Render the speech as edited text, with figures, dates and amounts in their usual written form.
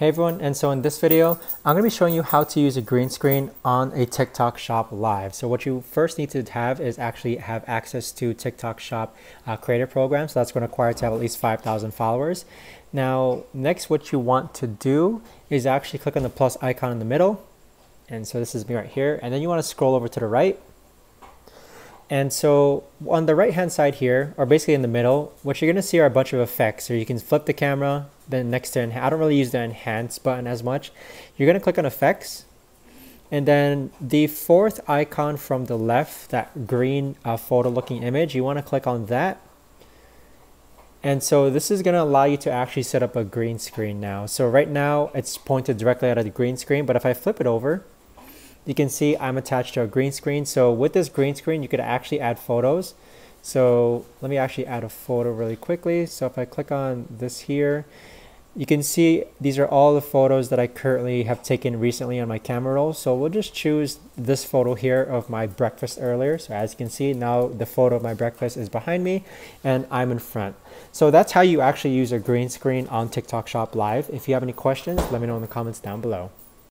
Hey everyone, and so in this video, I'm going to be showing you how to use a green screen on a TikTok Shop Live. So what you first need to have is actually have access to TikTok Shop creator program. So that's going to require to have at least 5,000 followers. Now, next what you want to do is actually click on the plus icon in the middle. And so this is me right here. And then you want to scroll over to the right. And so on the right hand side here, or basically in the middle, what you're going to see are a bunch of effects. So you can flip the camera, then next to I don't really use the enhance button as much. You're going to click on effects. And then the fourth icon from the left, that green photo looking image, you want to click on that. And so this is going to allow you to actually set up a green screen now. So right now it's pointed directly out of the green screen, but if I flip it over, you can see I'm attached to a green screen. So with this green screen, you could actually add photos. So let me actually add a photo really quickly. So if I click on this here, you can see these are all the photos that I currently have taken recently on my camera roll. So we'll just choose this photo here of my breakfast earlier. So as you can see, now the photo of my breakfast is behind me and I'm in front. So that's how you actually use a green screen on TikTok Shop Live. If you have any questions, let me know in the comments down below.